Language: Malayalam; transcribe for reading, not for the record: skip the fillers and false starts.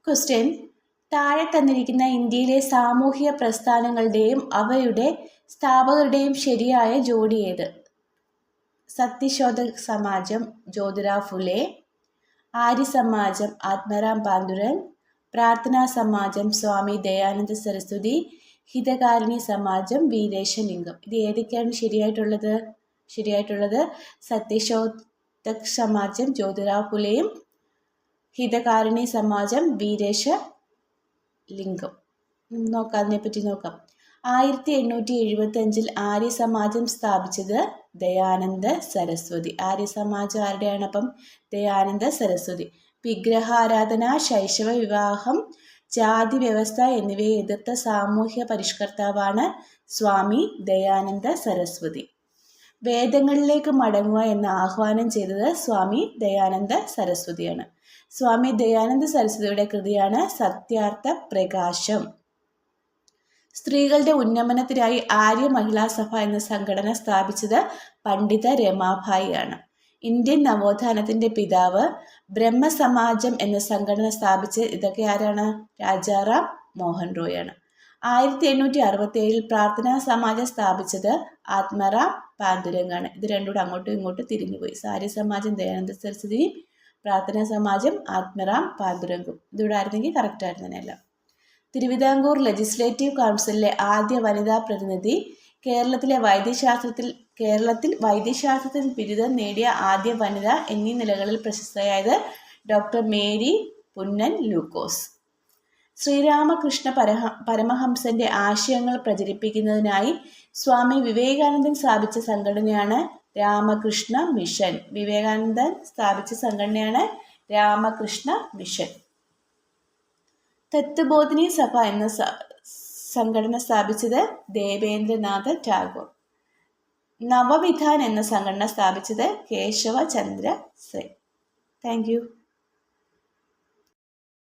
ക്വസ്റ്റ്യൻ: താഴെ തന്നിരിക്കുന്ന ഇന്ത്യയിലെ സാമൂഹിക പ്രസ്ഥാനങ്ങളുടെയും അവയുടെ സ്ഥാപകരുടെയും ശരിയായ ജോഡി ഏത്? സത്യശോധക് സമാജം ജ്യോതിറാവ് ഫുലെ, ആര്യ സമാജം ആത്മറാം പാണ്ഡുരംഗ്, പ്രാർത്ഥനാ സമാജം സ്വാമി ദയാനന്ദ സരസ്വതി, ഹിതകാരിണി സമാജം വീരേശലിംഗം. ഇത് ഏതൊക്കെയാണ് ശരിയായിട്ടുള്ളത് സത്യശോധക് സമാജം ജ്യോതിറാവ് ഫുലെയും ഹിതകാരിണി സമാജം വീരേശലിംഗം. അതിനെപ്പറ്റി നോക്കാം. 1875 ആര്യ സമാജം സ്ഥാപിച്ചത് ദയാനന്ദ സരസ്വതി. ആര്യ സമാജം ആരുടെയാണ്? അപ്പം ദയാനന്ദ സരസ്വതി. വിഗ്രഹാരാധന, ശൈശവ വിവാഹം, ജാതി വ്യവസ്ഥ എന്നിവയെ എതിർത്ത സാമൂഹ്യ പരിഷ്കർത്താവാണ് സ്വാമി ദയാനന്ദ സരസ്വതി. വേദങ്ങളിലേക്ക് മടങ്ങുക എന്ന് ആഹ്വാനം ചെയ്തത് സ്വാമി ദയാനന്ദ സരസ്വതിയാണ്. സ്വാമി ദയാനന്ദ സരസ്വതിയുടെ കൃതിയാണ് സത്യാർത്ഥ പ്രകാശം. സ്ത്രീകളുടെ ഉന്നമനത്തിനായി ആര്യ മഹിളാ സഭ എന്ന സംഘടന സ്ഥാപിച്ചത് പണ്ഡിത രമാഭായി ആണ്. ഇന്ത്യൻ നവോത്ഥാനത്തിന്റെ പിതാവ്. ബ്രഹ്മസമാജം എന്ന സംഘടന സ്ഥാപിച്ചത് ഇതൊക്കെ ആരാണ്? രാജാറാം മോഹൻ റോയ് ആണ്. 1867 പ്രാർത്ഥനാ സമാജം സ്ഥാപിച്ചത് ആത്മറാം പാണ്ഡുരംഗ് ആണ്. ഇത് രണ്ടും കൂടെ അങ്ങോട്ടും ഇങ്ങോട്ടും തിരിഞ്ഞുപോയി. ആര്യ സമാജം ദയാനന്ദ സരസ്വതിയും പ്രാർത്ഥനാ സമാജം ആത്മറാം പാണ്ഡുരംഗും. ഇതിവിടെ ആയിരുന്നെങ്കിൽ കറക്റ്റ് ആയിരുന്നല്ല. തിരുവിതാംകൂർ ലെജിസ്ലേറ്റീവ് കൗൺസിലിലെ ആദ്യ വനിതാ പ്രതിനിധി. കേരളത്തിൽ വൈദ്യശാസ്ത്രത്തിൽ ബിരുദം നേടിയ ആദ്യ വനിത എന്നീ നിലകളിൽ പ്രശസ്തയായത് ഡോക്ടർ മേരി പുന്നൻ ലൂക്കോസ്. ശ്രീരാമകൃഷ്ണ പരമഹംസന്റെ ആശയങ്ങൾ പ്രചരിപ്പിക്കുന്നതിനായി സ്വാമി വിവേകാനന്ദൻ സ്ഥാപിച്ച സംഘടനയാണ് രാമകൃഷ്ണ മിഷൻ. വിവേകാനന്ദൻ സ്ഥാപിച്ച സംഘടനയാണ് രാമകൃഷ്ണ മിഷൻ. തത്വബോധിനി സഭ എന്ന സംഘടന സ്ഥാപിച്ചത് ദേവേന്ദ്രനാഥ ടാഗോർ. നവവിധാൻ എന്ന സംഘടന സ്ഥാപിച്ചത് കേശവ ചന്ദ്ര സെൻ. Thank U.